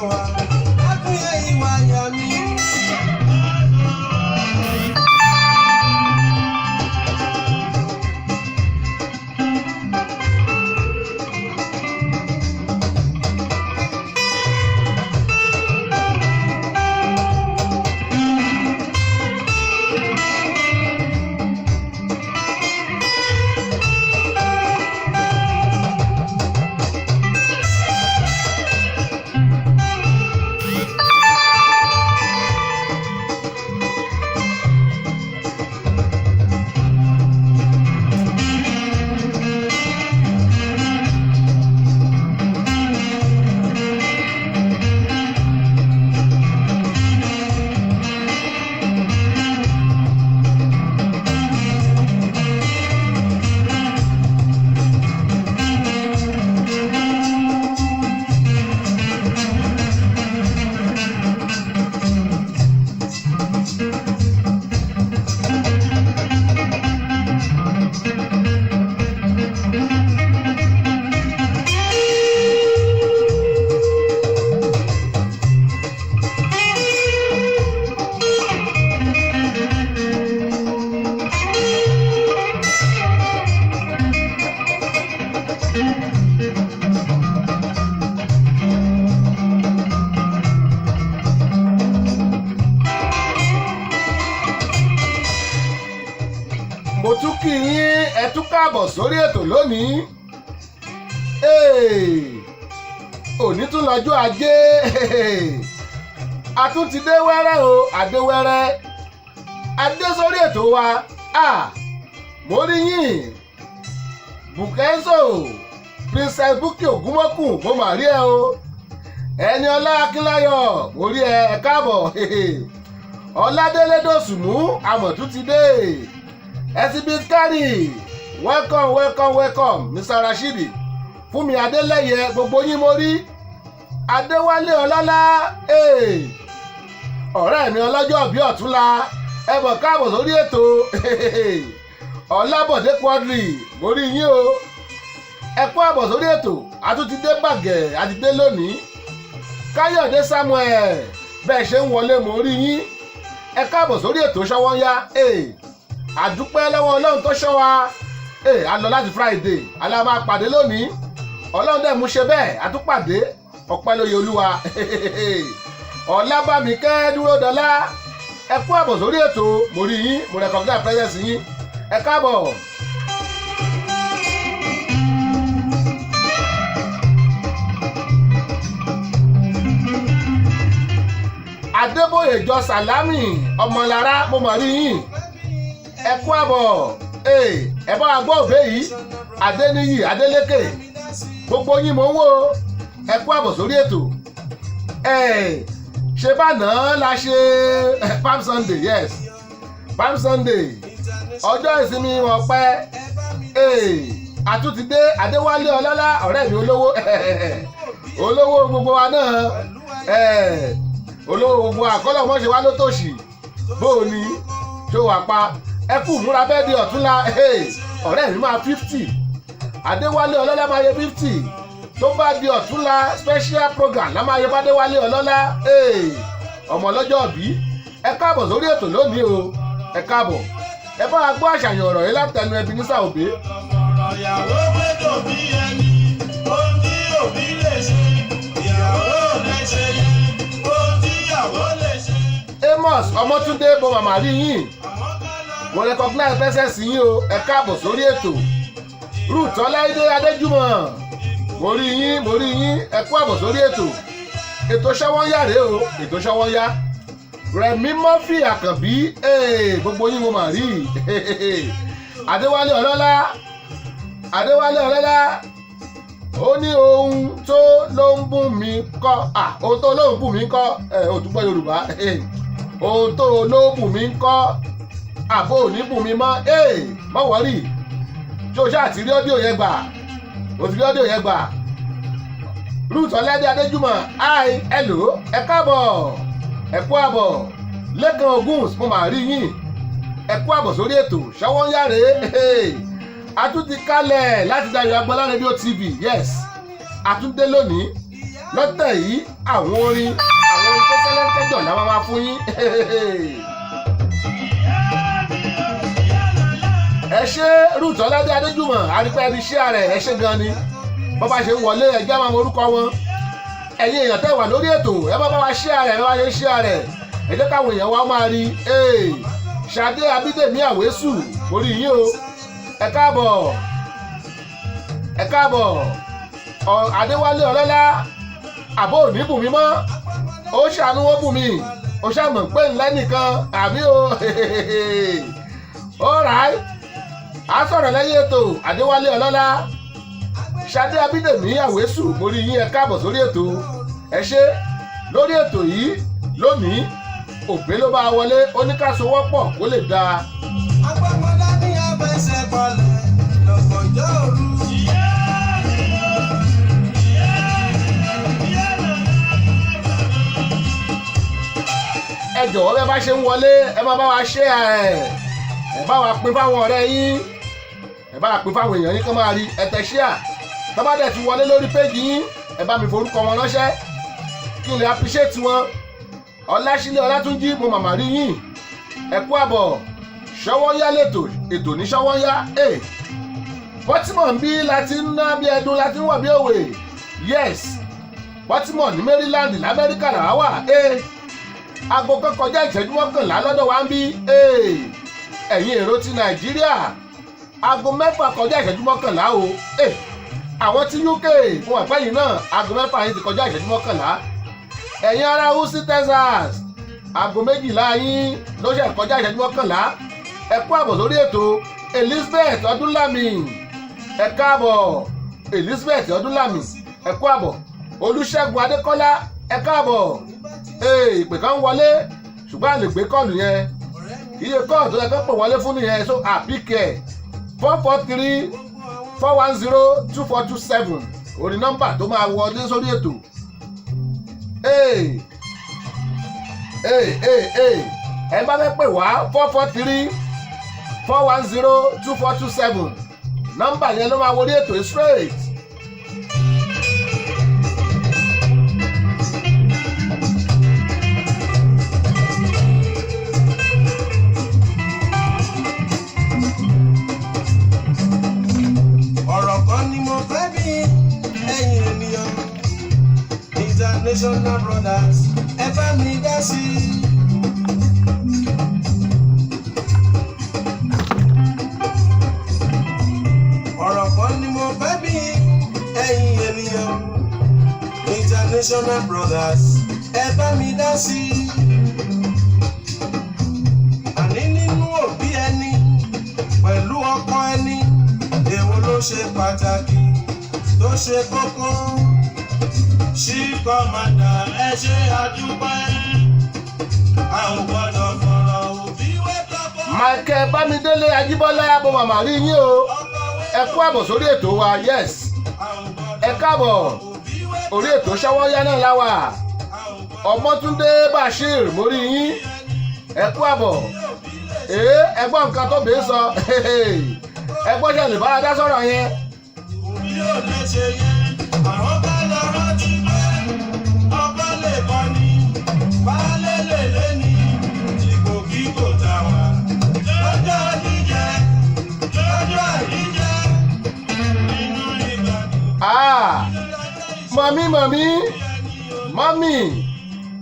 wa akúnyẹ ìwà yà mí. mo tún kí yín ẹ tún káàbọ̀ sórí ètò lónìí. òní tún lọ́jọ́ ajé a tún ti dé wẹ́rẹ́ o adé wẹ́rẹ́ adé sórí ètò wa mo rí yín Bukenzo Princess Bukky Ogunmokun mo mà rí ẹ o Ẹniọlá Akínláyọ̀ mo rí ẹ káàbọ̀ Ọládélé Dòsùnmú àmọ̀tú ti dé exhibit carry welcome Mr. Rashidi Fúnmi Adélẹ́yẹ gbogbo yín mo rí Adéwálé Ọlọ́lá ọ̀rẹ́ mi ọlọ́jọ́ bí ọ̀túnla ẹ bọ̀ káàbọ̀ sórí ètò Ọlábọ̀dé Quadri mo rí yín o ẹ kú àbọ̀ sórí ètò àtúntí dé bàgẹ́ àti dé lónìí Káyọ̀dé Samuel bẹ́ẹ̀ ṣe ń wọlé mo rí yín ẹ káàbọ̀ sórí ètò Ṣọ́wọ́nyá àdúpẹ́ lọ́wọ́ Ọlọ́run tó ṣọ́ wa a lọ láti Friday alá máa pàdé lónìí Ọlọ́run dẹ̀ mú ṣe bẹ́ẹ̀ àtúpàdé ọpẹ́ lóye Olúwa Ọlábàmíkẹ́ Dúródọlá ẹ kú àbọ̀ sórí ètò mo rí yín mo recognize presence yín ẹ káàbọ̀. Adébóyè Jọ Sàlámì Ọmọlára mo mọ̀ rí yín ẹ kú àbọ̀ ẹ bá wa gbọ́ òbẹ́ yìí Adéníyì Adélékè gbogbo yín mo ń wò ẹ kú àbọ̀ sórí ètò ṣe báná la ṣe Palm Sunday yes Palm Sunday ọjọ́ ìsinmi wọn pẹ́ àtúntìdé Adéwálé Ọlọ́lá ọ̀rẹ́ mi olówó olówó gbogbo wa náà olówó gbogbo àkọlọ̀ mọ́ ṣe wá ló tòṣì bóò ni ṣó wà pa ẹ kú múra bẹ́ẹ̀ di ọ̀túnla ọ̀rẹ́ mi máa 50 Adéwálé Ọlọ́lá máa yẹ 50 tó bá di ọ̀túnla special program la máa yẹ bá Adéwálé Ọlọ́lá ọmọ ọlọ́jọ́ òbí ẹ káàbọ̀ sórí ètò lónìí o ẹ káàbọ̀ ẹ bá wa gbọ́ àṣàyàn ọ̀rọ̀ yìí látẹnu Ebenezer Obey. ìyàwó gbẹ́dọ̀ bí ẹni ohun tí òbí lè ṣe ìyàwó lè ṣe ohun tí ìyàwó lè ṣe. Amos Ọmọ́túndé bo màmá rí yín mo recognize presence yín o ẹ káàbọ̀ sórí ètò Ruth Ọláìdé Adéjùmọ̀ mo rí yín ẹ kú àbọ̀ sórí ètò Ṣọ́wọ́nyá rèé o ètò Ṣọ́wọ́nyá Rẹ̀mí Murphy Àkànbí gbogbo yín mo mà rí Adéwálé Ọlọ́lá ó ní ohun tó ló ń bùn mí kọ́ ohun tó ló ń bùn mí kọ́ òtúgbọ́ Yorùbá ohun tó ló ń bùn mí kọ́ àbò ò ní bùn mí mọ́ mọ́ wọ́rì tí o ṣáà ti rí ọ́díò yẹn gbà Ruth Ọláìdé Adéjùmọ̀ hello ẹ káàbọ̀ ẹ kú àbọ̀ Lẹ́kan Ogun mo mà rí yín ẹ kú àbọ̀ sórí ètò Ṣọ́wọ́nyá rèé àtúntì kalẹ̀ láti Dayọ̀ Agbọ́lá rédíò TV yes àtúndé lónìí lọ́tẹ̀ yìí àwọn orin tó sẹ́lẹ̀ńtẹ́jọ̀ la máa fún yín. ẹ ṣe Ruth Ọládé Adéjùmọ̀ àrípẹ́ ẹni ṣé rẹ̀ ẹ ṣe gan ni bọ́ bá ṣe ń wọlé ẹjẹ́ máa mọ orúkọ wọn. ẹ̀yin èèyàn tẹ́ wà lórí ètò ẹ bá wa ṣé rẹ̀ ẹ bá ṣe ṣé rẹ̀ ẹ jẹ́ káwọn èèyàn wa máa rí. Ṣadé Abídèmí Àwésù orí yín o ẹ káàbọ̀ Adéwálé Ọlọ́lá àbó òní bùnmi mọ́ ó ṣàánú ó bùnmi ó ṣàmọ̀ pé ńlẹ́ nìkan àbí o. alright a sọ̀rọ̀ lẹ́yìn ètò Adéwálé Ọlọ́lá Ṣadé Abídèmí Àwésù orí yín ẹ káàbọ̀ sórí ètò ẹ ṣé lórí ètò yìí lónìí ògbé ló bá wọlé oníkàsówọ́pọ̀ kó lè dáa. agbábọ́dá ní abẹ́sẹ̀ balẹ̀ lọ́gọ́jọ́ òru. ẹ jọ̀wọ́ bẹ́ẹ̀ bá ṣe ń wọlé ẹ máa bá wa ṣe ẹ bá wa pín fáwọn ọ̀rẹ́ yín ẹ bá wa pín fáwọn èèyàn yín kán máa rí ẹ tẹ̀ ṣíà tó bá dẹ̀ ti wọlé lórí péjì yín ẹ bá mi forúkọ wọn ránṣẹ́ kí n lè appreciate wọn. Ọláṣílẹ̀ Ọlátúnjí mo màmá rí yín ẹ kú àbọ̀ Ṣọ́wọ́nyá lẹ́tọ̀ ètò ní Ṣọ́wọ́nyá Baltimore ń bí láti ń ná bí ẹdun láti ń wọ̀ bí òwe yes Baltimore ní Maryland lamẹ́ríkà làwa wà aago kan kọjá ìṣẹ́jú mọ́kànlá lọ́dọ̀ wa ń bí ẹ̀yin èrò ti Nàìjíríà aago 6 kọjá ìṣẹ́jú mọ́kànlá o àwọn tí UK fún àpẹ́yìn náà aago 6 yín ti kọjá ìṣẹ́jú mọ́kànlá ẹ̀yin ará Houston Texas aago 12 yín ló ṣe kọjá ìṣẹ́jú mọ́kànlá ẹ kú àbọ̀ sórí ètò Elizabeth Ọdúnlàmì ẹ káàbọ̀ Elizabeth Ọdúnlàmì ẹ kú àbọ̀ Olúṣẹ́gun Adékọ́lá ẹ káàbọ̀ ìpè kan wọlé ṣùgbọ́n a lè gbé kọ́ọ̀lù yẹn iye kọ́ọ̀lù tó yẹ kó pè wọlé fún nìyẹn so àpíkẹ́ 443-410-2427 orí nọ́mbà tó máa wọlé sórí ètò. ẹ bá fẹ́ pè wá 443-410-2427 nọ́mbà yẹn ló máa wọlé ètò straight. ọ̀rọ̀ kan ni mo fẹ́ bí ẹ̀yin ènìyàn International Brothers ẹ bá mi dá sí i. ọ̀rọ̀ kan ni mo fẹ́ bí ẹ̀yin ènìyàn International Brothers ẹ bá mi dá sí i. àní nínú òbí ẹni pẹ̀lú ọkọ ẹni èwo ló ṣe pàtàkì tó ṣe kókó. Chief Commander ẹ ṣe àdúpẹ́ a ò gbọ́dọ̀ fọ̀rọ̀ òbí wé tọ́pọ̀. Michael Bámidélé Ajíbọ́lá mo màmá rí yín o ẹ kú àbọ̀ sórí ètò wa yes ẹ káàbọ̀ orí ètò Ṣọ́wọ́nyá náà láwà Ọmọ́túndé Bashir mo rí yín ẹ kú àbọ̀ ẹgbọ́n nǹkan tó bèé sọ ẹgbọ́n ṣe lè bá a dá sọ̀rọ̀ yẹn. òbí ò lè ṣe yẹn àwọn bá lọ rántí pé ọkọ lè kọ́ ni baálé lè lé ní ipò kí kò tà wá lọ́jọ́ jíjẹ lọ́jọ́ àjíjẹ nínú ìgbàdùn. mọ́mí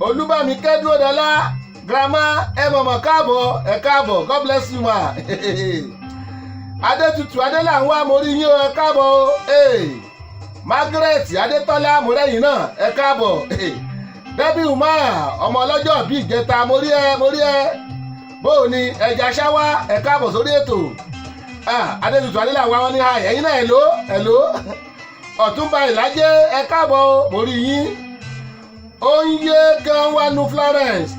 Olúbàmí Kẹ́dúródọlá grandma ẹ mọ̀mọ́ káàbọ̀ ẹ káàbọ̀ God bless you ma. Adétutù Adélàwọ̀ amórí yín o ẹ káàbọ̀ o Margaret Adétọ́lá amórẹ́yìn náà ẹ káàbọ̀ Debbie Umar ọmọ ọlọ́jọ́ bíi ìjẹta mórí ẹ bóò ni ẹja ṣáwá ẹ káàbọ̀ sórí ètò Adétutù Adélàwọ̀ àwọn ní ha ẹ̀yin náà ẹ̀ló Ọ̀túnba Ìlàjẹ ẹ káàbọ̀ o mórí yín Oúnjẹ gan wánú Florence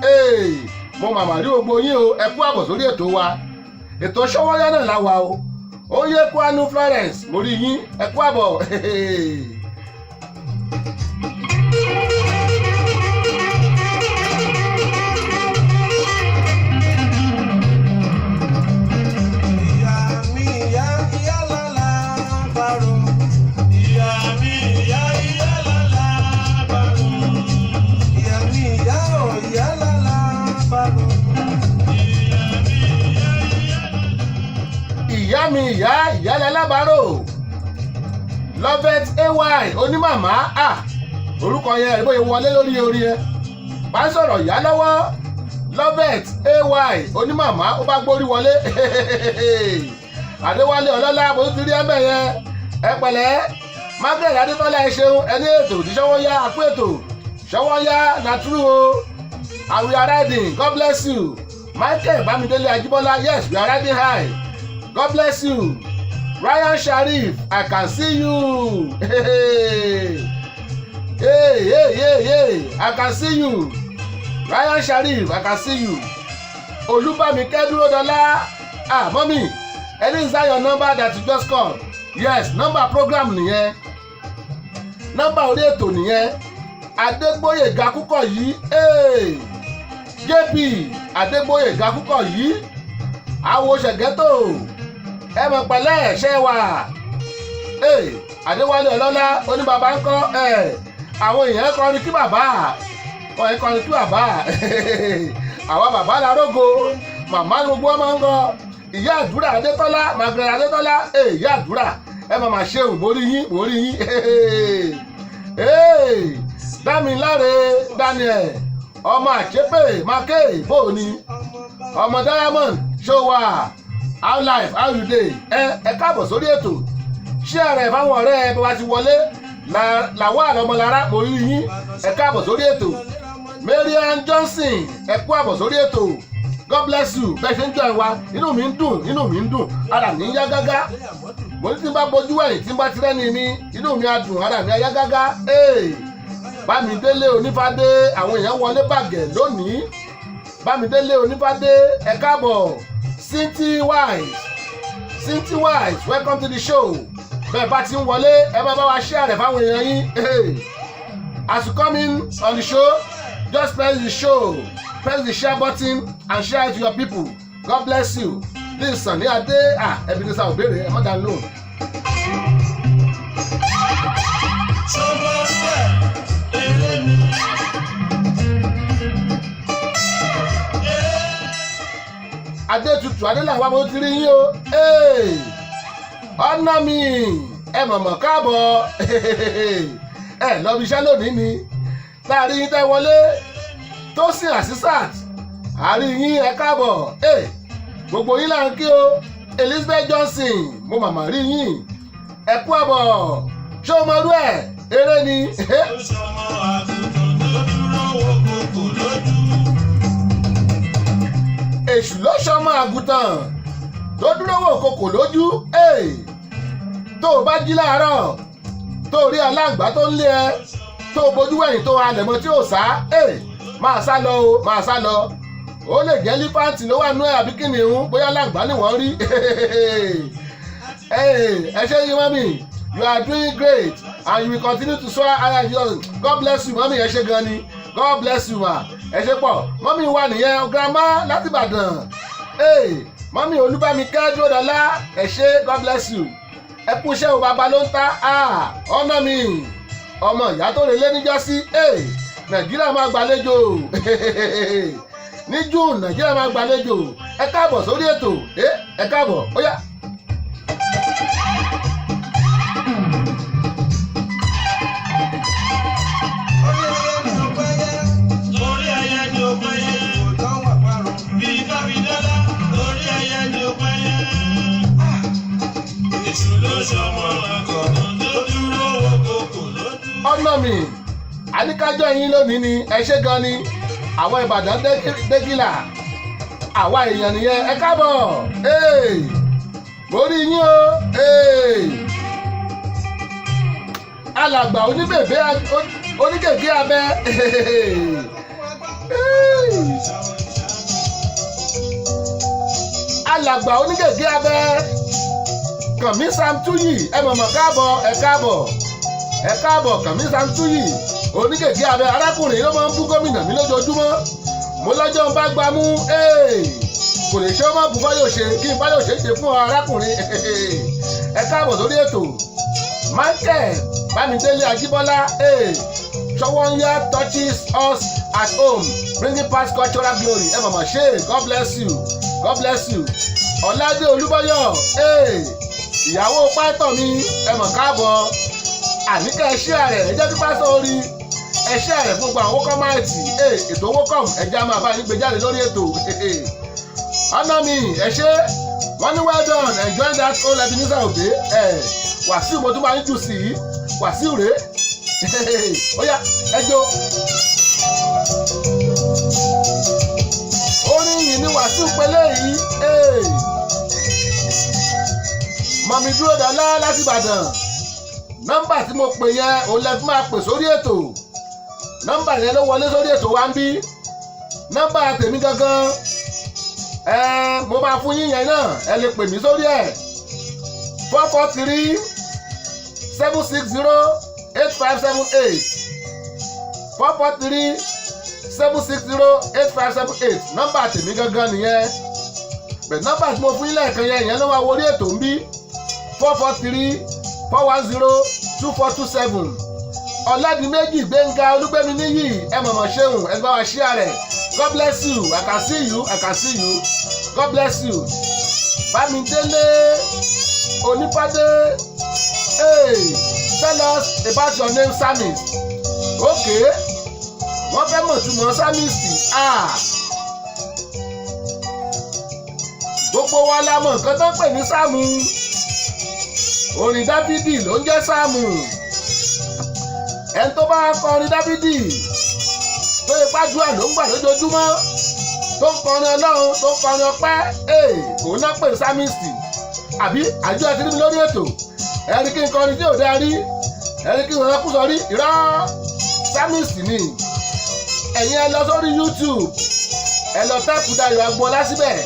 mo màmá rí gbogbo yín o ẹ kú àbọ̀ sórí ètò wa ètò Ṣọ́wọ́nyá náà láwa o Oúnjẹ kwánú Florence mo rí yín ẹ kú àbọ̀. ìyálẹ̀ alábàárò Lovet AY onímàmá orúkọ yẹn ìbòye wọlé lórí orí ẹ bá ń sọ̀rọ̀ ìyá lọ́wọ́ Lovet AY onímàmá ó bá gbórí wọlé Adéwálé ọlọ́lá bó ti rí ẹ̀mẹ̀ yẹn ẹ pẹ̀lẹ́ Margaret Adétọ́lá ẹ ṣeun ẹni ètò ìṣọwọ́yá àpò ètò ṣọwọ́yá nàtúrú o and we are riding God bless you Michael Bamidele Ajibola yes we are riding high God bless you Ryan Sharif I can see you hey I can see you Ryan Sharif I can see you Olúbàmí Kẹ́dúródọ́lá mọ́mí any is that your number that you just call yes number program nìyẹn number orí ètò nìyẹn Adégbóyèga Kúkọ̀yí JP Adégbóyèga Kúkọ̀yí àwo ṣẹ̀gẹ́tò ẹ mọ̀ pẹ̀lẹ́ ṣẹ́ wà Adéwálé ọlọ́lá oníbàbá ń kọ́ àwọn èèyàn kọrin kí bàbá kọrin kí bàbá àwọn bàbá larógo màmá gbogbo ọmọ ń gọ ìyá àdúrà Adétọ́lá Margaret Adétọ́lá ìyá àdúrà ẹ mọ̀ máa ṣeun mórí yín Dámiláre Daniel ọmọ àṣepè mákè bóòní ọmọ Diamond ṣòwà how life how you dey ẹ káàbọ̀ sórí ètò ṣé ẹ̀rẹ̀ fáwọn ọ̀rẹ́ ẹ bá ti wọlé làwọn àlọ́mọlára mórí yín ẹ káàbọ̀ sórí ètò Marian Johnson ẹ kú àbọ̀ sórí ètò God bless you bẹ́ẹ̀ ṣe ń jọ ẹ wa inú mi ń dùn ara mi ń yá gágá mo ní tí n bá bojú ẹ̀yìn tí n bá tirẹ́ ni mi inú mi á dùn ara mi á yá gágá Bámidélé Onífádé àwọn èèyàn wọlé bàgẹ́ lónìí Bámidélé Onífádé ẹ káàbọ̀ Cynthia Wise welcome to the show bẹ́ẹ̀ bá ti ń wọlé ẹ bá wa share rẹ̀ fáwọn èèyàn yín as you come in on the show just press the share button and share it to your people God bless you this is Sunny Adé Ebenezer Obere ẹ má dá lóhùn. Adétutù Adélàwọ̀ mo ti rí yín o ọ̀nà mi ẹ mọ̀mọ̀ káàbọ̀ ẹ lọ́bi iṣẹ́ lónìí ni láàrin yín tẹ́ wọlé Tósìn Asisat àárín yín ẹ káàbọ̀ gbogbo yín là ń kí o Elizabeth Johnson mo màmá rí yín ẹ kú àbọ̀ ṣé o mọ rú ẹ̀ eré ni. Èṣù ló ṣọmọ àgùntàn tó dúró wò kòkò lójú tó o bá jí láàárọ̀ tó o rí aláǹgbá tó ń lé ẹ tó o bójú wẹ̀yìn tó o halẹ̀ mọ́ tí o sá máa sá lọ o máa sá lọ ó lè jẹ́ lífáǹtì ló wà nú ẹ̀ àbí kìnìún bóyá aláǹgbá ni wọ́n rí ẹ ṣe yín mọ́mì you are doing great and you will continue to soar higher God bless you mọ́mì ẹ ṣe gan ni God bless you ma ẹ ṣe pọ̀ mọ́mí wa nìyẹn grandma láti Ìbàdàn mọ́mí Olúbàmí Kẹ́dúródọ́lá ẹ ṣe God bless you ẹ kú iṣẹ́ o bàbá ló ń ta ọ̀nà mi ọmọ ìyá tó relé níjọ́sí Nàìjíríà máa gbàlejò ní June Nàìjíríà máa gbàlejò ẹ káàbọ̀ sórí ètò ẹ káàbọ̀ ó yá. ọ̀nà mi àníkájọ́ yín lónìí ni ẹ ṣé gan ni àwọn Ìbàdàn dégìlà àwa èèyàn nìyẹn ẹ káàbọ̀ mo rí yín o alàgbà oníbèbè onígègé abẹ alàgbà onígègé abẹ Kànmí Samtúyì ẹ mọ̀mọ̀ káàbọ̀ ẹ káàbọ̀ Kànmí Samtúyì onígègé abẹ arákùnrin ló máa ń bú gómìnà mi lójoojúmọ́ mo lọ́jọ́ ń bá gbámú kò lè ṣe ó má bú Fáyọ̀ṣe kí n Fáyọ̀ṣe ṣe fún arákùnrin ẹ káàbọ̀ sórí ètò Michael Bámidélé Ajíbọ́lá Ṣọwọ́nyá touches us at home bringing past cultural glory ẹ mọ̀mọ̀ ṣe God bless you Ọ̀ládé Olúbọ́yọ̀ ìyàwó pátọ̀ mi ẹ mọ̀ káàbọ̀ àníkẹ́ ẹṣẹ́ rẹ̀ ẹ jẹ́ kí pásọ̀ orí ẹṣẹ́ rẹ̀ fún gbogbo àwọn kọ́máìtì ètò owó kọ̀m ẹja máa bá yín gbé jáde lórí ètò ọ̀nà mi ẹṣẹ́ wọ́n ní well done enjoy that old Ebenezer Obey Wàsíù mo tún máa ń jù sí Wàsíù rèé ó yá ẹjọ́ orin yìí ni Wàsíù pẹ̀lẹ́ yìí mọ̀mí dúró dọ́lá láti Ìbàdàn nọ́mbà tí mo pè yẹn òun lẹ fi máa pè sórí ètò nọ́mbà yẹn ló wọlé sórí ètò wa ń bí nọ́mbà tèmi gangan mo máa fún yín yẹn náà ẹ lè pè mí sórí ẹ̀ 443 760 8578 443 760 8578 nọ́mbà tèmi gangan nìyẹn bẹ̀ nọ́mbà tí mo fún yín lẹ́ẹ̀kan yẹn ìyẹn ló máa wọlé ètò ń bí 443 410 2427 Ọ̀làdìmẹ́jì Gbẹ́ngà Olúgbẹ́mi níyì ẹ mọ̀mọ́ ṣeun ẹ bá wa ṣíà rẹ̀ God bless you I can see you I can see you God bless you Bámidélé Onípàdé tell us about your name Samis okay wọ́n fẹ́ mọ̀ túmọ̀ Samis gbogbo wa la mọ̀ nǹkan tó ń pè ní sáàmù orin Dáfídì ló ń jẹ́ sáàmù ẹni tó bá kọrin Dáfídì tó ipá dúà ló ń gbà lójoojúmọ́ tó ń kọrin Ọlọ́run tó ń kọrin ọpẹ́ òun náà pè ní sámìsì àbí àjọ àti níbi lórí ètò ẹni kí n kọrin tí ò dá rí ẹni kí n rán kú sọrí irọ́ sámìsì ni ẹ̀yin ẹ lọ sórí YouTube ẹ lọ tẹ́kù Dayọ̀ Agboola síbẹ̀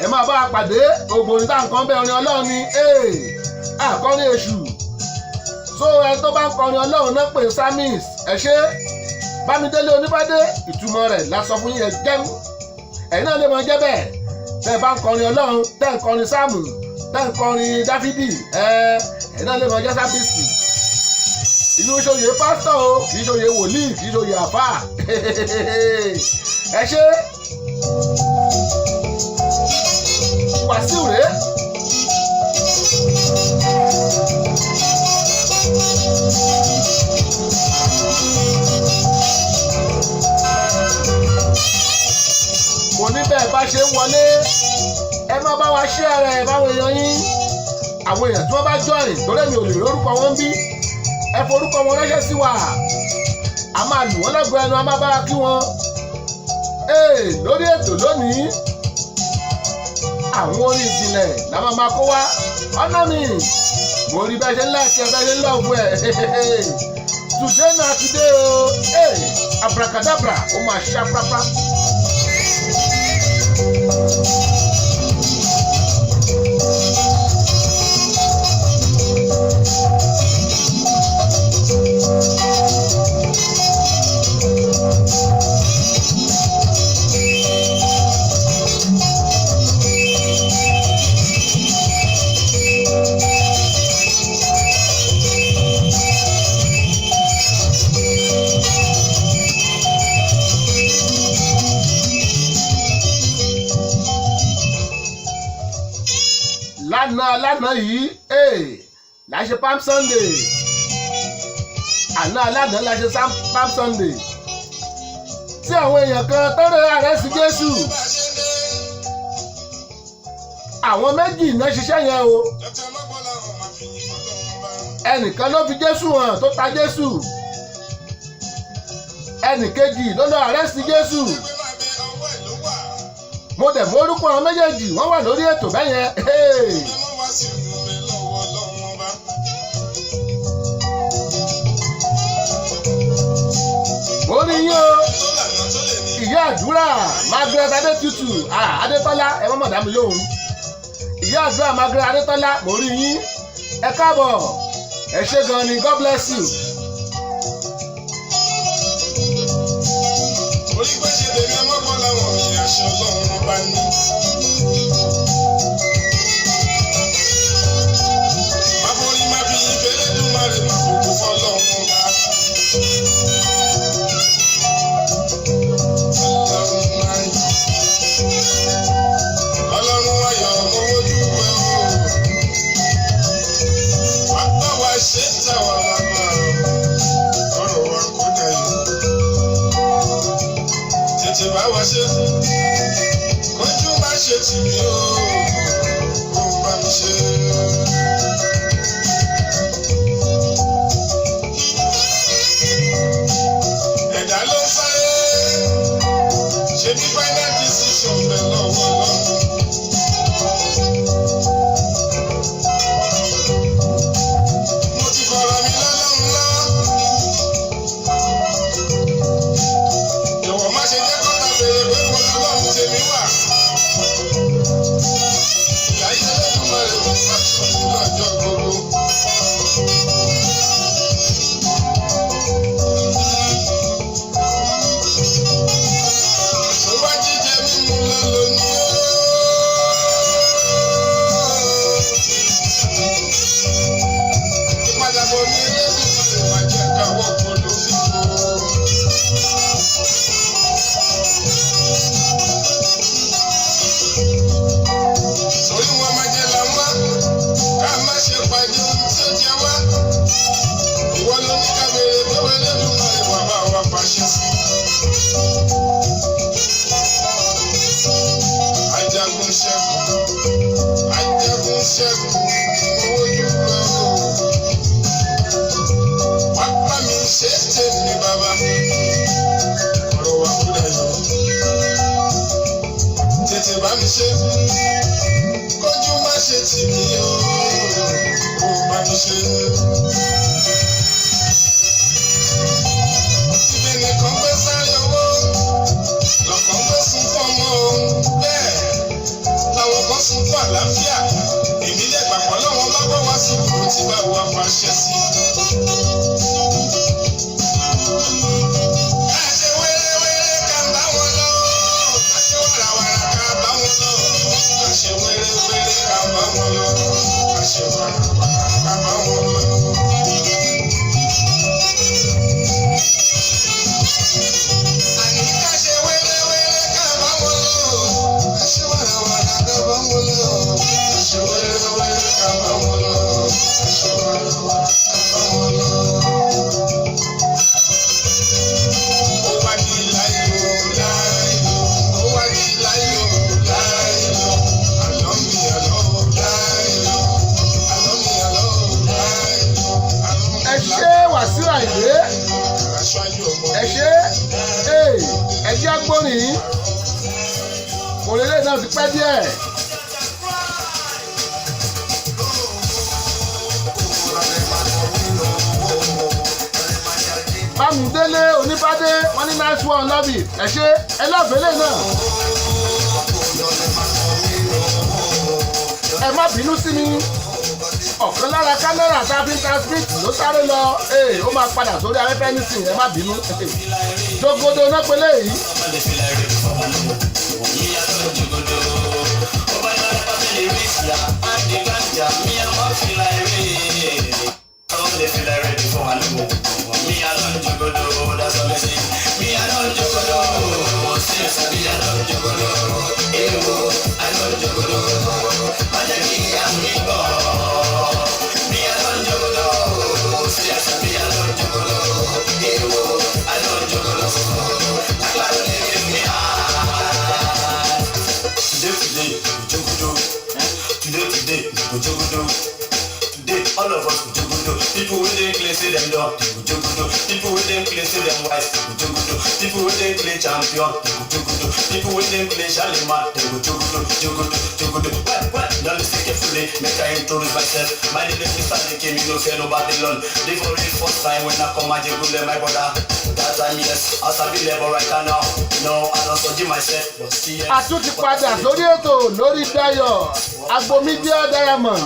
ẹ máa bá a pàdé ògbóni tá nǹkan bẹ orin Ọlọ́run ni àkọrin èṣù so ẹ tó bá ń kọrin Ọlọ́run náà pè Samis ẹ ṣe Bámidélé Onípàdé ìtumọ̀ rẹ̀ la sọ fún yín jẹ́m ẹ̀yin náà lè mọ jẹ́ bẹ́ẹ̀ tẹ́ ẹ bá ń kọrin Ọlọ́run tẹ́ ń kọrin Sáàmù tẹ́ ń kọrin Dáfídì ẹ̀yin náà lè mọ jẹ́ Sábìsì inú ṣòye pásítọ̀ o kì í ṣòye wòlíì kì í ṣòye àfà ẹ ṣe Wàsíù rèé. Mo ní bẹ́ẹ̀ bá ṣe ń wọlé ẹ má bá wa ṣe ara ẹ̀ báwọn èèyàn yín àwọn èèyàn tí wọ́n bá join torí mi ò lè lórúkọ wọn bí ẹ forúkọ wọn ránṣẹ́ sí wa a máa lù wọ́n lẹ́gbẹ̀ẹ́ ẹnu a máa bá wa kí wọn lórí ètò lónìí àwọn orin ìjìnlẹ̀ la máa kó wá ọ̀nà mi mo rí bẹ́ẹ̀ ṣe ń láìkí ẹ bẹ́ẹ̀ ṣe ń lọ́ọ̀bù ẹ̀ today na today o abracadabra ó máa ṣá pápá. lánàá yìí la ṣe Palm Sunday àná alánàá la ṣe Palm Sunday tí àwọn èèyàn kan tọ́rọ àrẹ́sì Jésù àwọn méjì náà ṣiṣẹ́ yẹn o ẹnìkan ló fi Jésù hàn tó ta Jésù ẹnìkejì ló lọ àrẹ́sì Jésù mo dẹ̀ mọ orúkọ àwọn méjèèjì wọ́n wà lórí ètò bẹ́yẹn. mo rí yín o ìyá àdúrà Margaret Adétutù Adétọ́lá ẹ má mọ̀ dá mi lóhùn ìyá àdúrà Margaret Adétọ́lá mo rí yín ẹ káàbọ̀ ẹ ṣé gan ni God bless you. onígbèsè lèmi ẹ mọ́kàn láwọn ìrìn àṣẹ Ọlọ́run ọba ní. Máborí má bí ìbéèrè tó má lè má gbogbo fọlọ́run ọba. Ọlọ́run ayọ̀ mo wojú ẹ o. tètè bá wa ṣe kójú má ṣe tì mí o kó bá mi ṣe. Ẹ̀dá ló ń sáré ṣe bí final decision bẹ̀ lọ́wọ́ lọ́wọ́. Mo ti fọ̀rọ̀ mi lọ́lọ́run lọ. Jọ̀wọ́ má ṣe jẹ́ kọ́ta bèrè pé mo lọ́lọ́run tèmi wà. Ìyá yìí lẹ́nu mọ́ rẹ̀ wọ́n bá ṣọ́ọ̀tì lọ́jọ́ gbogbo. Mo wá jíjẹ mímu lọ lónìí o. Ìpadàbọ̀ mi lẹ́nu lè má jẹ́ káwọ́ kó ló fi kó. Torí wọn máa jẹ làwọn ká má ṣe pàdé ohun tí ó jẹ wá. Ìwọ ló ní ká béèrè pé wọ́n lẹ́nu mọ́ ìwà bá wa pàṣẹ sí. Ajagun ṣẹ́gun owó yóò lọ o. Wá bá mi ṣe tèmi bàbá. Ọ̀rọ̀ wa kú dayọ̀. Tètè bá mi ṣe. Kójú má ṣe tì mí o. Kó bá mi ṣe. Ibẹ̀ nìkan gbé sáré owó. Lọ̀kan gbé sunkún ọmọ o. Bẹ́ẹ̀ làwọn kan sunkún àlàáfíà. Èmi lè gbàgbọ́ lọ́wọ́ bá bọ́ wá sí ìlú tí bá wà pàṣẹ sí. Ẹ ṣe wẹ́rẹ́wẹ́rẹ́ ká bá wọn lọ. Ẹ ṣe wàràwàrà ká bá wọn lọ. Ẹ ṣe wẹ́rẹ́wẹ́rẹ́ ká bá wọn lọ. Ẹ ṣe wàràwàrà ká bá wọn lọ. Àní ká ṣe wẹ́rẹ́wẹ́rẹ́ ká bá wọn lọ. Ẹ ṣe wàràwàrà ká bá wọn lọ. Ẹ ṣe wẹ́rẹ́wẹ́rẹ́ ká bá wọn lọ. Ẹ ṣe wàràwàrà ká bá wọn lọ. Ó wá di láyò láyò. Ó wá di láyò láyò. Àlọ́ mi àlọ́ láyò. Àlọ́ mi àlọ́ láyò. ẹ ṣé Wàsíù Àyìndé ẹ ṣé ẹ jẹ́ agbórin òrèlè náà ti pẹ́ díẹ̀. Bámidélé Oníbádé wọ́n ní nice one love it ẹ ṣé ẹ lọ́ọ̀fẹ́lẹ́ náà. Ẹ má bínú sí mi ọ̀kan lára kámẹ́rà tá a fi ń transmit ló sáré lọ ó máa padà sórí afẹ́fẹ́ nísìnyí ẹ má bínú. Jogodo náà pélé yìí. Today, all of us go jogodo. People wey dey play say dem don, they go jogodo. People wey dey play say dem wise, they go jogodo. People wey dey play champion, they go jogodo. People wey dey play Shalima, they go jogodo, jogodo, jogodo. Well, don't listen carefully, make I introduce myself. My name is Mr. Dike, me no fear no Babylon. The very first time when I come and jogole my brother. That time yes, as I be level right now. No, I don't study myself, but still. A tún ti padà sórí ètò lórí Dayọ̀ Agbomedia Diamond.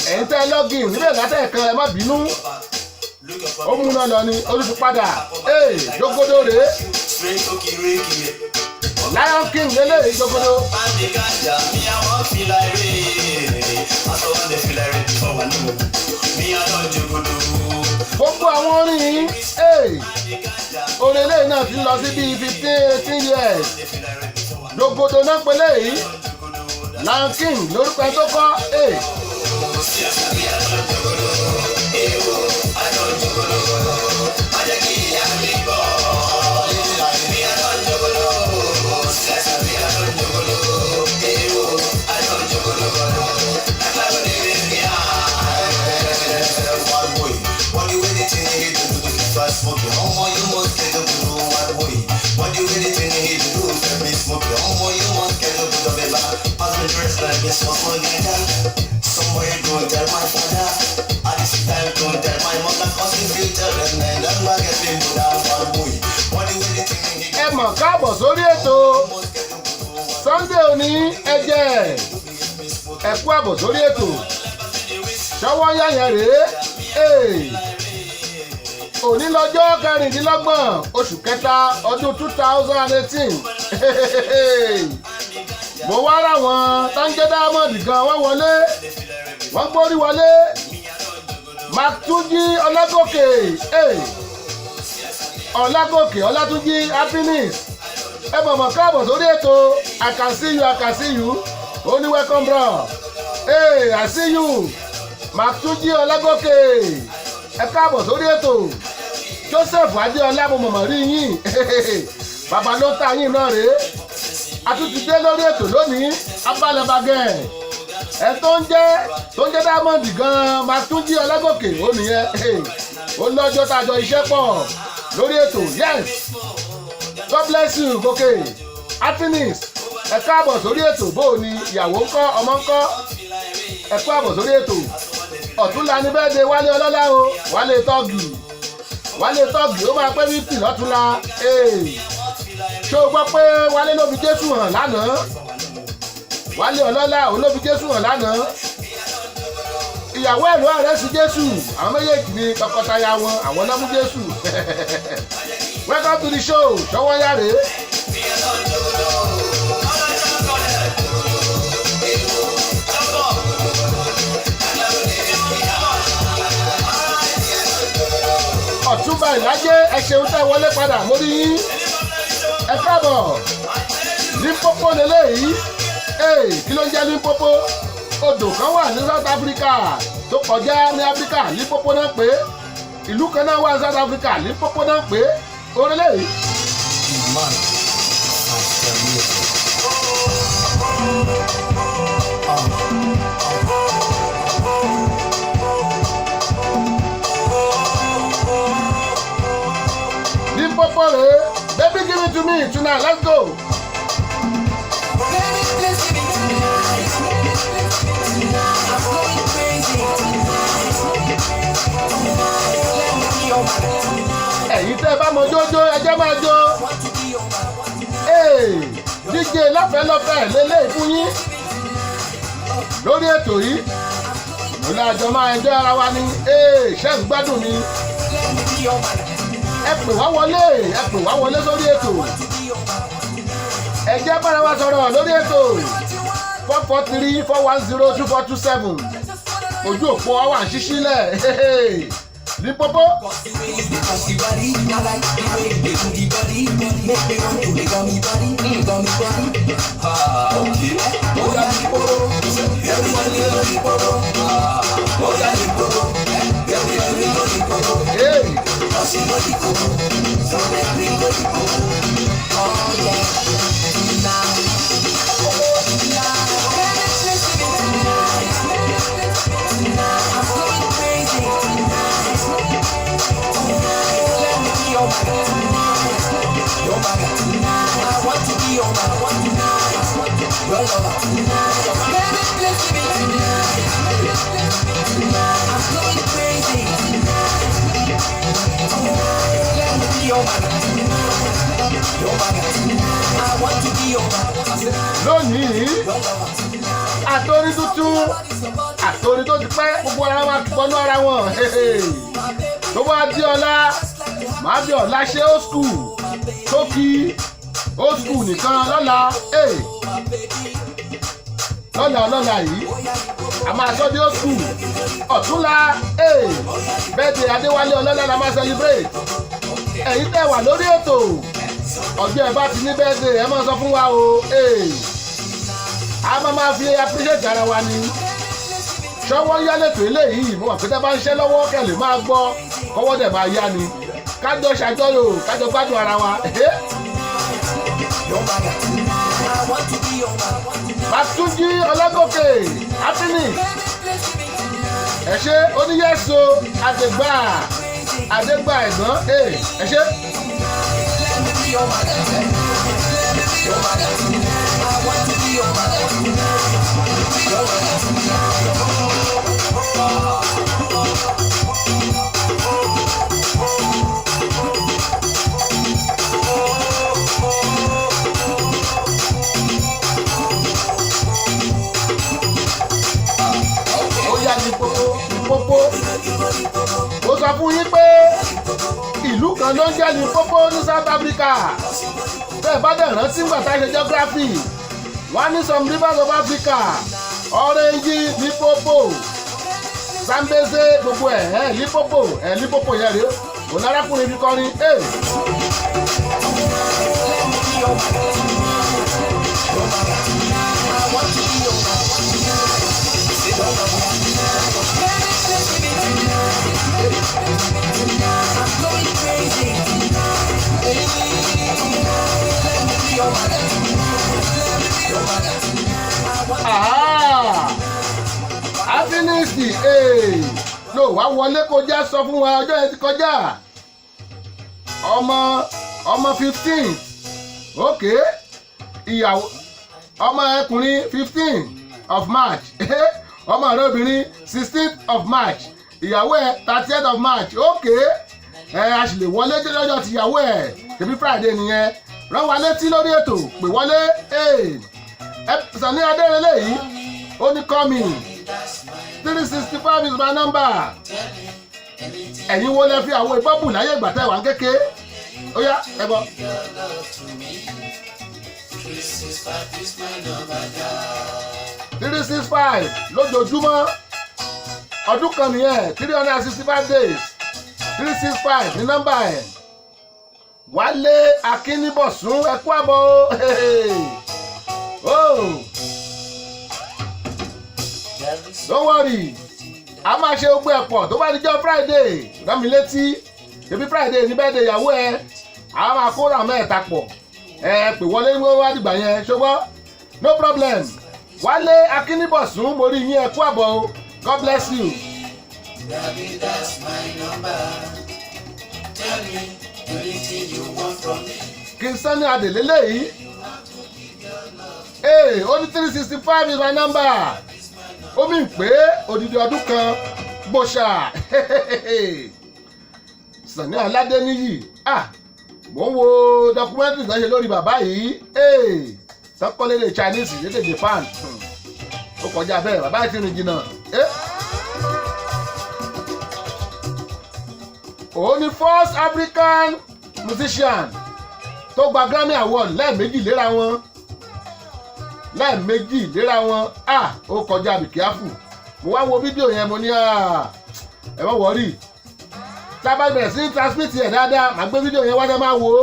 Ẹ̀yin tẹ́ login níbẹ̀ látẹ̀kan ẹ má bínú. Ó múná lọ ni ó ti padà. Jogodo rèé. Lion King lélẹ́yìí Jogodo. Gbogbo àwọn orin yìí orin eléyìí náà ti ń lọ sí bíi 15-18 years. Jogodo náà pé léyìí Lion King lórúkọ ẹ tó kọ́ I guess what's my dad? Somewhere don't tell my father. At this time don't tell my mother, cause if you tell them then I'm not getting to that far boy. What do you think? ẹ mọ̀ káàbọ̀ sórí ètò Sunday òní ẹ̀jẹ̀ ẹ kú àbọ̀ sórí ètò ṣọwọ́ yáyẹn rèé òní lọ́jọ́ kẹrìndínlọ́gbọ̀n oṣù kẹta ọdún 2018 mo wá ráwọn táǹjẹ́ Diamond gan wọ́n wọlé wọ́n gbórí wọlé Matunji Ọlágòkè Ọlátúnjí happiness ẹ mọ̀mọ́ káàbọ̀ sórí ètò I can see you only welcome bro I see you Matunji Ọlágòkè ẹ káàbọ̀ sórí ètò Joseph Adéọlá mo mọ̀mọ́ rí yín bàbá ló ta yín náà rèé a tún ti dé lórí ètò lónìí abálẹ̀bàgẹ́ ẹ tó ń jẹ́ Diamond gan Matunji Ọlágòkè ó nìyẹn ó lọ́jọ́ tàjọ iṣẹ́ pọ̀ lórí ètò yes God bless you gòkè happiness ẹ káàbọ̀ sórí ètò bóò ni ìyàwó ńkọ́ ọmọ ńkọ́ ẹ káàbọ̀ sórí ètò ọ̀túnla ní bẹ́ẹ̀ de Wálé Ọlọ́lá o Wálé tọ́gì ó máa pẹ́ 50 lọ́túnla ṣé o gbọ́ pé Wálé ló fi Jésù hàn lánàá Wálé Ọlọ́lá òun ló fi Jésù hàn lánàá ìyàwó ẹ̀rọ ààrẹ sí Jésù àwọn méjèèjì ni tọkọtaya wọn àwọn náà mú Jésù welcome to the show ṣọwọ́ yáre. Ọ̀túnba Ìlàjẹ ẹ ṣeun tẹ́ wọlé padà mórí yín ẹ káàbọ̀ Limpopo lélẹ́yìí kí ló ń jẹ́ Limpopo odò kan wà ní South Africa tó kọjá ní Africa Limpopo náà pé ìlú kan náà wà ní South Africa Limpopo náà pé orílẹ̀ yìí. Limpopo rèé baby give it to me tonight let's go. Ẹ̀yin tẹ́ bá mọ jójó ẹjẹ́ máa jó DJ lọ́fẹ̀ẹ́ lélẹ́yìí fún yín lórí ètò yìí mo lájọ máa ẹjọ́ ara wa ní ṣé ń gbádùn ni ẹ pè wá wọlé sórí ètò ẹ jẹ́ bára wa sọ̀rọ̀ lórí ètò 443-410-2427 ojú òpó wa ń ṣíṣí lẹ̀ Limpopo. Lónìí àtòrí tuntun àtòrí tó ti pẹ́ gbogbo ara wa pọnú ara wọn tó bá di ọ̀la máa bí ọ̀la ṣe old school tó kí old school nìkan lọ́la lọ́la yìí a máa sọ bí old school ọ̀túnla birthday Adéwálé Ọlọ́lá la máa celebrate ẹ̀yin tẹ́ wà lórí ètò ọjọ́ ẹ̀ bá ti ní birthday ẹ máa sọ fún wa o a máa fi appreciate ara wa ni ṣọwọ́ yá lẹ́tọ̀ eléyìí mo wà pé tẹ́ bá ń ṣẹ́ lọ́wọ́ kẹ́lẹ̀ máa gbọ́ kọ́wọ́ dẹ̀ máa yá ni kájọ ṣàjọyọ̀ kájọ gbádùn ara wa. Matunji Ọlágòkè happiness ẹ ṣe oníyẹ̀sọ àdègbà ẹ̀gbọ́n ẹ ṣe. sọ fún yín pé ìlú kan ló ń jẹ́ Limpopo ní South Africa bẹ́ẹ̀ bá dẹ̀ rántí nígbà tá a ṣe geography wọ́n á ní some rivers of Africa Orange Limpopo Zambeze gbogbo ẹ̀ Limpopo yẹn rèé òun arákùnrin fi kọrin Happiness ló wá wọlé kọjá sọ fún wa ọjọ́ yẹn ti kọjá ọmọ 15 ok ìyàwó ọmọ ẹkùnrin 15 of March ọmọ rẹ obìnrin 16th of March ìyàwó ẹ 30th of March ok a sì lè wọlé lọ́jọ́ ti ìyàwó ẹ tẹ̀bí Friday nìyẹn rán wa létí lórí ètò pè wọlé Sani Adérẹlẹ yìí ó ní kọ́mì 365 is my number ẹ̀yin wo lẹ fi àwọn ìbọ́bù láyé ìgbà tẹ́ wà ń kéke ó yá ẹ gbọ́. 365 lójoojúmọ́ ọdún kan nìyẹn 365 days 365 ní nọ́mbà ẹ̀ Wálé Akínníbọ̀sún ẹ kú àbọ̀ don't worry a máa ṣe gbogbo ẹ̀pọ̀ tó bá dijọ́ Friday rán mi létí ṣebí Friday ní bẹ́ẹ̀ de ìyàwó ẹ a máa kó ra mẹ́ẹ̀ta pọ̀ pè wọlé wá dìgbà yẹn ṣùgbọ́n no problem Wálé Akínníbọ̀sún mo rí yín ẹ kú àbọ̀ o God bless you. Baby, that's my number. Tell me anything you want from me. Kí n Sani Adé lélẹ́yìí ó ní 365 is my number ó mì pé odidi ọdún kan gbòòṣà Sani Aládé níyì mò ń wo documentary tó ṣe lórí bàbá yìí sọ́kọ́lélẹ̀ Chinese lédè Japan ó kọjá bẹ́ẹ̀ bàbá yìí ti rìn jìnnà òun ni first African musician tó gba Grammy Award lẹ́ẹ̀mejì léra wọn ó kọjá bìkíáfù mo wá wo fídíò yẹn mo ní ẹ má wọrí tá a bá bẹ̀rẹ̀ sí transmit ẹ̀ dáadáa màá gbé fídíò yẹn wá dẹ́ máa wò ó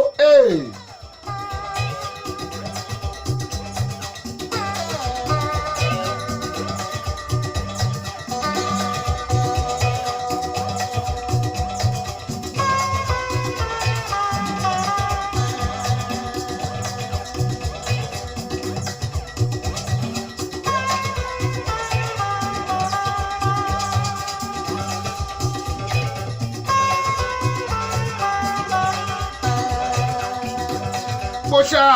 Kóṣà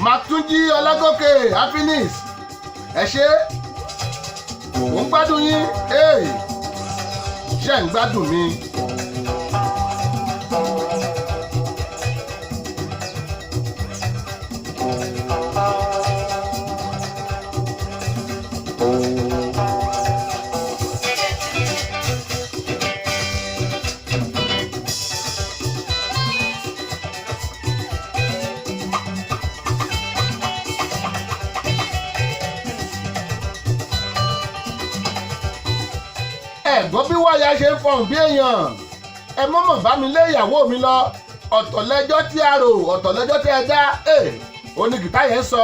Màtúnjí Ọlágòkè Happiness ẹ ṣé mo ń gbádùn yín ṣé ń gbádùn mi. ẹ̀gbọ́n bí wáyà ṣe ń fọhùn bí èèyàn ẹ mọ̀mọ̀ bá mi lé ìyàwó mi lọ ọ̀tọ̀ lẹ́jọ́ tí a rò ọ̀tọ̀ lẹ́jọ́ tí ẹ dá oní gìtá yẹn sọ.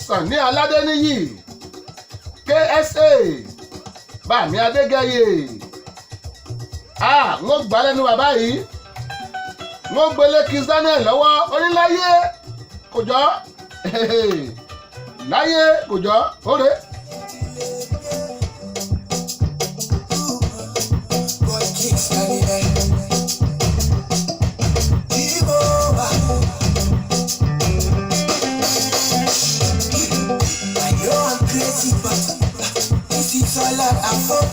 Sàní Aládé níyì KSA Bàmí Adégẹyè wọ́n gbà lẹ́nu bàbá yìí wọ́n gbélé Kiss Daniel lọ́wọ́ oníláyé kò jọ láyé kò jọ óre. I'm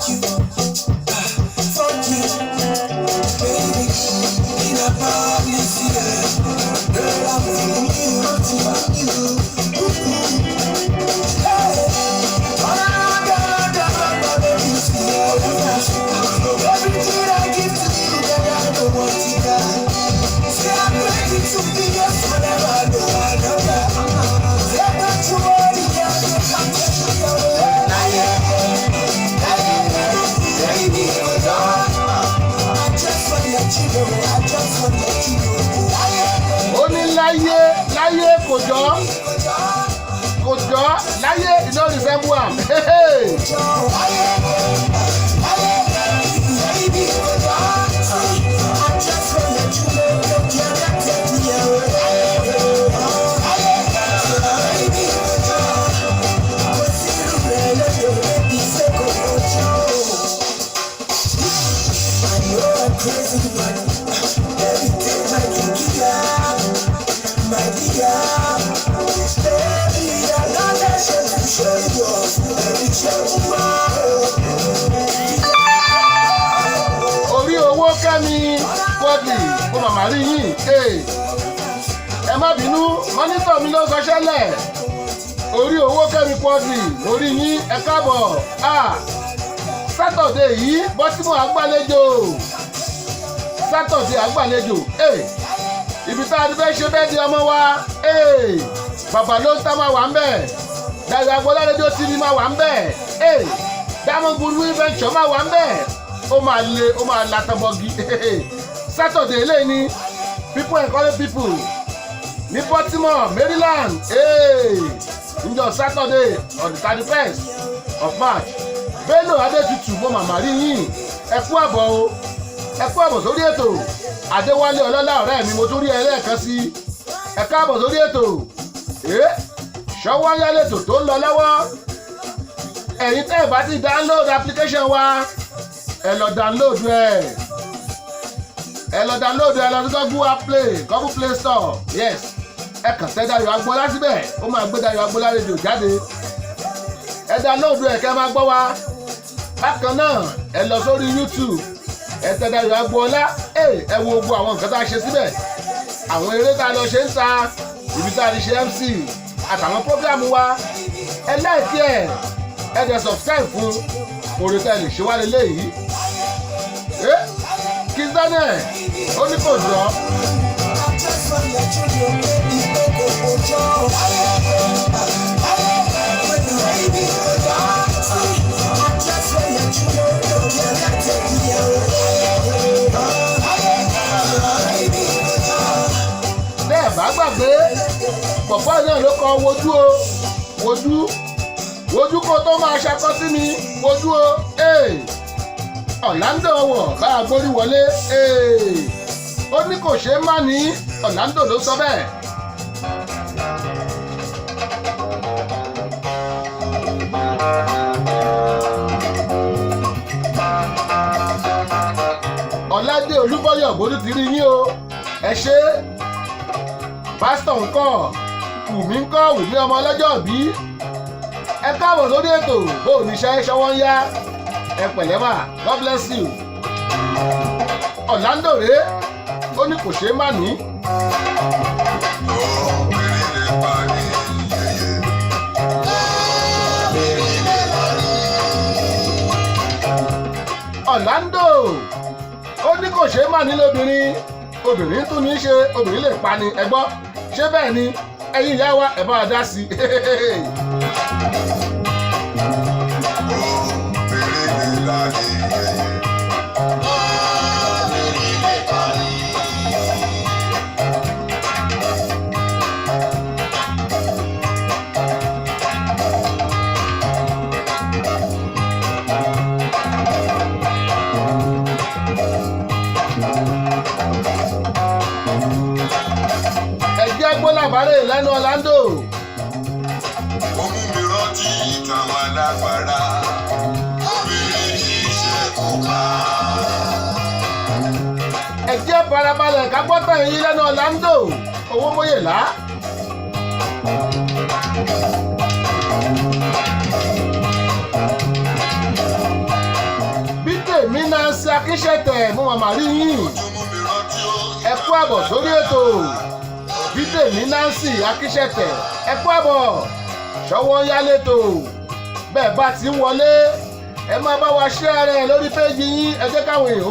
Ó ní láyé kò jọ láyé iná resemble am. Orí owó Kẹ́mi Quadri kó màmá rí yín. Ẹ má bínú mọ́nítọ̀ mi ló sọṣẹ́lẹ̀. Orí owó Kẹ́mi Quadri lórí yín ẹ káàbọ̀. Sátọ̀dé yìí bọ́tímọ̀ àgbàlejò. Sátọ̀dé àgbàlejò. Ibi tá a ti fẹ́ ṣe bẹ́ẹ̀ di ọmọ wa. Bàbá ló ń tá máa wà ń bẹ̀. Dàgbà Agboola rédíò TV máa wà ń bẹ̀. Diamond Goodwill Venture máa wà ń bẹ̀. Ó máa latọ́bọ̀gì. Sátọ̀dé eléyìí ni people encourage people ní Baltimore, Maryland. Njọ́ Sátọ̀dé on the 31st of March. Bello Adétutù mo màmá rí yín. Ẹ kú àbọ̀ o. Ẹ kú àbọ̀ sórí ètò. Adéwálé Ọlọ́lá ọ̀rẹ́ mi mo tún rí ẹ lẹ́ẹ̀kan sí. Ẹ káàbọ̀ sórí ètò. Ṣọwọ́ yálètò tó ń lọ lọ́wọ́. Ẹ̀yin tẹ́ ẹ̀ bá ti download application wa. Ẹ lọ download ẹ̀. Lọ sí Google Play Store. Yes. Ẹ kàn tẹ Dayọ̀ Agboola síbẹ̀. Ó máa gbé Dayọ̀ Agboola rédíò jáde. Ẹ download ẹ̀ kẹ́ máa gbọ́ wa. Bákan náà ẹ lọ sórí YouTube. Ẹ tẹ Dayọ̀ Agboola. Ẹ wo gbogbo àwọn nǹkan tá a ṣe síbẹ̀. Àwọn eré tá a lọ ṣe ń ta. Ibi tá a ti ṣe MC. Àtàwọn prógrámù wa. Ẹ like ẹ̀. Ẹ dẹ̀ subscribe fún orí tẹ́ lè ṣe wá lélẹ́yìí. Kiss Daniel ó ní kò jọ. Bẹ́ẹ̀ bá gbàgbé pọ̀pọ́ náà ló kọ wojú kó tó máa ṣakọ sí mi wojú o. Orlando wọ̀ bá a gbórí wọlé. Ó ní kò ṣeé má ní Orlando ló sọ bẹ́ẹ̀. Ọládé Olúbọ̀yọ̀ gbódú ti rí yín o. Ẹ ṣé. Pásítọ̀ ńkọ́ Wùmí ńkọ́ Wùmí ọmọ ọlọ́jọ́ bí. Ẹ káàbọ̀ sórí ètò bó o níṣẹ́ ṣọwọ́ ń yá. Ẹ pẹ̀lẹ́ mà, God bless you. Orlando rèé ó ní kò ṣeé má ní. Orlando ó ní kò ṣeé má ní lóbìnrin. Obìnrin tún ní í ṣe obìnrin lè pa ni ẹ gbọ́. Ṣé bẹ́ẹ̀ ni ẹ̀yin ìyá wa ẹ bá wa dá sí i. Gbọ́lábàárẹ̀ lẹ́nu Orlando. Ó mú mi rántí ìtàn àwọn alágbára. Obìnrin kì í ṣe kó ká. Ẹ jẹ́ farabalẹ̀ ká gbọ́ tàn yín lẹ́nu Orlando. Owó Mọ́yèlá. Bí tèmi náà ṣe akíṣẹ́tẹ̀ mú màmá rí yín. Ó tún mú mi rántí ó. Ẹ ẹ kú àbọ̀ sórí ètò Bídèmí Nancy Akíṣẹ̀tẹ̀ ẹ kú àbọ̀ ṣọwọ́ ń yá létò bẹ́ẹ̀ bá ti ń wọlé ẹ máa bá wa share rẹ̀ lórí péjì yín ẹ jẹ́ káwọn èèyàn